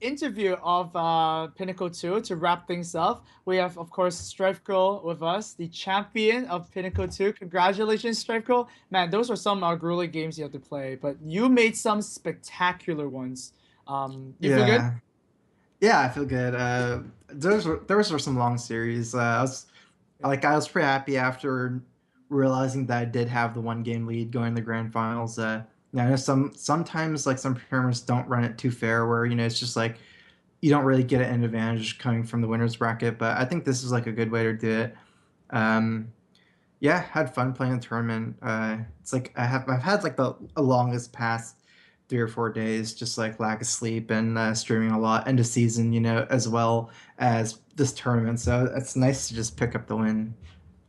interview of Pinnacle 2 to wrap things up. We have, of course, Strifecro with us, the champion of Pinnacle 2. Congratulations, Strifecro. Man, those are some grueling games you have to play, but you made some spectacular ones. You feel good? Yeah, yeah, I feel good. Those were some long series. Yeah. I was pretty happy after realizing that I did have the one game lead going to the grand finals. Yeah, I know sometimes like some tournaments don't run it too fair, where it's just like you don't really get an advantage coming from the winners bracket. But I think this is like a good way to do it. Um, yeah, had fun playing the tournament. It's like I've had like the longest past 3 or 4 days, just like lack of sleep and streaming a lot end of season, as well as this tournament. So it's nice to just pick up the win.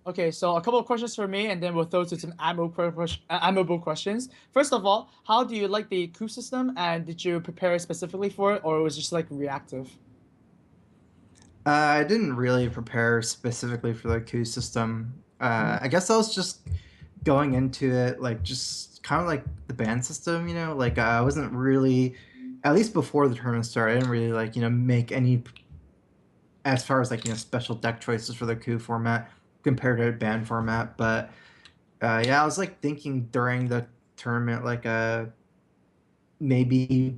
Okay, so a couple of questions for me, and then we'll throw to some admirable questions. First of all, how do you like the coup system, and did you prepare specifically for it, or it was just like reactive? I didn't really prepare specifically for the coup system. Mhm. I guess I was just going into it like just kind of like the band system, like I wasn't really, at least before the tournament started, I didn't really like make any as far as like special deck choices for the coup format compared to band format. But yeah, I was like thinking during the tournament like maybe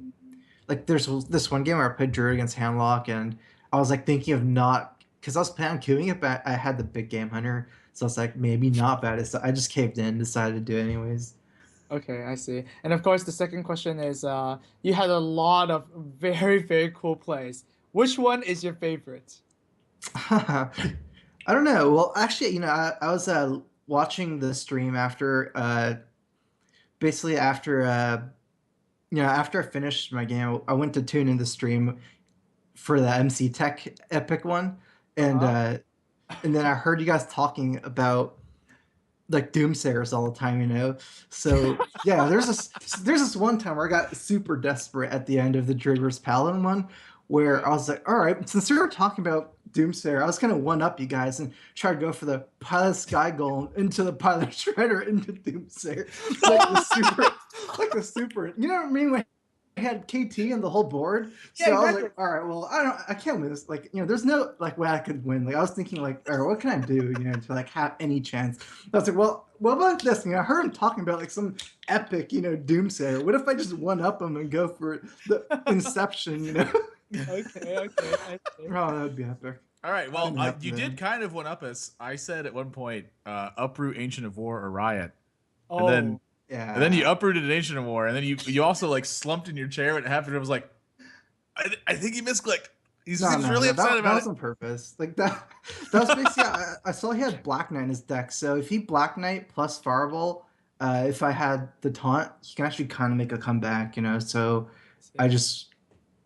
like there's this one game where I played Druid against Handlock, and I was like thinking of not, because I was planning on queuing it, but I had the big game hunter, so I was like maybe not bad. So I just caved in, decided to do it anyways. Okay, I see. And of course, the second question is, you had a lot of very, very cool plays. Which one is your favorite? I don't know. Well, actually, I was watching the stream after basically after after I finished my game, I went to tune in the stream for the MC Tech Epic one, and Uh-huh. uh, and then I heard you guys talking about like doomsayers all the time, So yeah, there's this one time where I got super desperate at the end of the Driggers Paladin one, where Okay. I was like, all right, since we were talking about Doomsayer, I was gonna one up you guys and try to go for the Pilot Sky Golem into the Pilot Shredder into Doomsayer, like the super, you know what I mean? When had KT and the whole board. Yeah, So I was exactly. like, all right, well, I can't win this. Like, there's no like way I could win. Like I was thinking like, all right, what can I do, to like have any chance? I was like, well, what about this? I heard him talking about like some epic, doomsayer. What if I just one up him and go for the Inception? Okay, okay, I Oh, see. that would be epic. All right. Well, Didn't happen you did though. kind of one up us. I said at one point, uproot Ancient of War or Riot, and then Oh, you Yeah. uprooted an Ancient of War, and then you also like slumped in your chair when it happened. I was like, I think he misclicked. He No, seems no, really no. upset That about was on purpose. Like that. That was basically. I saw he had Black Knight in his deck. So if he Black Knight plus Fireball, if I had the taunt, he can actually kind of make a comeback. So I I see. just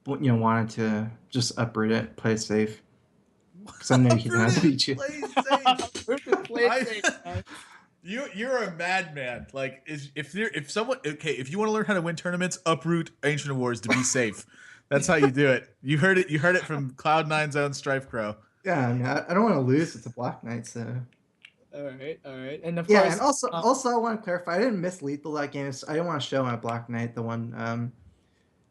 wanted to just uproot it, play it safe, it. because I know he didn't have to Uprooted. beat you. Play safe. Perfect play I. safe, man. You're a madman. Like if someone okay, if you want to learn how to win tournaments, uproot Ancient of Wars to be safe. That's how you do it. You heard it. You heard it from Cloud9's own Strife Crow. Yeah, I mean, I don't want to lose. It's a Black Knight, so All right, all right. And of yeah. And course, also I want to clarify. I didn't miss lethal that game. I didn't want to show my Black Knight, the one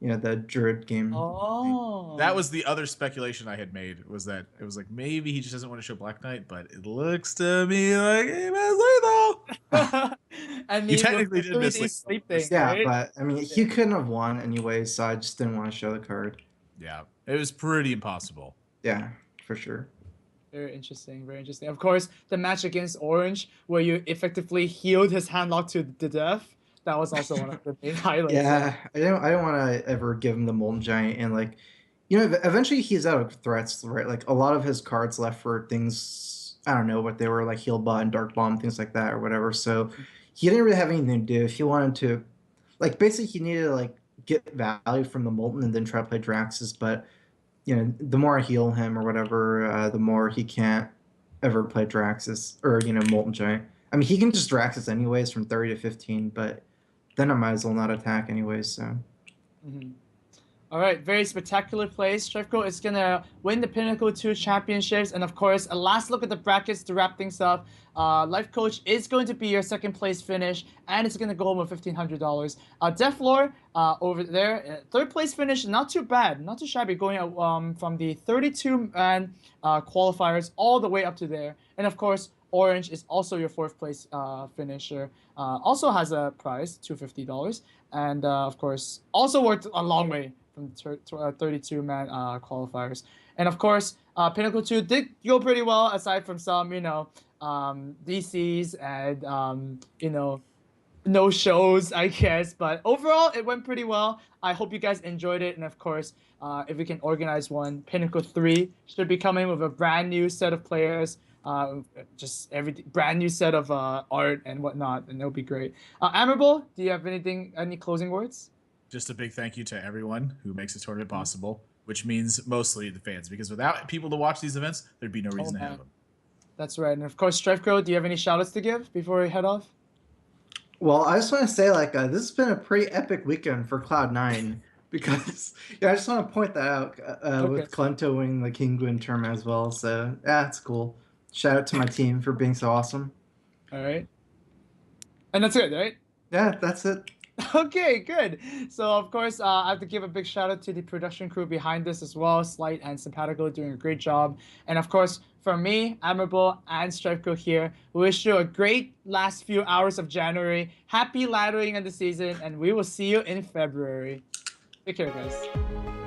the Druid game. That oh. was the other speculation I had made, was that it was like maybe he just doesn't want to show Black Knight, but it looks to me like he missed lethal. I You mean, with technically did doing miss these lethal. sleep thing, Yeah, right? but I mean, Yeah. he couldn't have won anyway, so I just didn't want to show the card. Yeah, it was pretty impossible. Yeah, for sure. Very interesting, very interesting. Of course, the match against Orange, where you effectively healed his handlock to the death, that was also one of the main highlights. Yeah, I don't want to ever give him the Molten Giant, and like, eventually he's out of threats, right? Like a lot of his cards left for things, I don't know what they were, like Heal Bot and Dark Bomb, things like that or whatever. So he didn't really have anything to do. If he wanted to, like, basically he needed to like get value from the Molten and then try to play Draxus, but the more I heal him or whatever, the more he can't ever play Draxus or Molten Giant. I mean, he can just Draxus anyways from 30 to 15, but then I might as well not attack anyways. So Mhm. All right, very spectacular plays. Strefko is going to win the Pinnacle 2 championships. And of course, a last look at the brackets to wrap things up. Life Coach is going to be your second place finish, and it's going to go home with $1,500. Def Lore over there, third place finish, not too bad, not too shabby, going from the 32-man qualifiers all the way up to there. And of course, Orange is also your fourth place finisher. Also has a prize, $250. And of course, also worked a long way from 32-man qualifiers. And of course, Pinnacle 2 did go pretty well, aside from some, DCs and, no shows, I guess. But overall, it went pretty well. I hope you guys enjoyed it. And of course, if we can organize one, Pinnacle 3 should be coming with a brand new set of players. Just everything, brand new set of art and whatnot, and it'll be great. Admirable, do you have any closing words? Just a big thank you to everyone who makes the tournament possible, which means mostly the fans, because without people to watch these events, there'd be no reason to have them. That's right. And of course, Strifecro, do you have any shout-outs to give before we head off? Well, I just want to say, like, this has been a pretty epic weekend for Cloud9 because, I just want to point that out with Clento winning the King Gwyn tournament as well. So, yeah, it's cool. Shout out to my team for being so awesome. All right. And that's it, right? Yeah, that's it. Okay, good. So, of course, I have to give a big shout out to the production crew behind this as well. Slight and Simpatico doing a great job. And of course, from me, Admirable, and Strifeco here, we wish you a great last few hours of January. Happy laddering of the season, and we will see you in February. Take care, guys.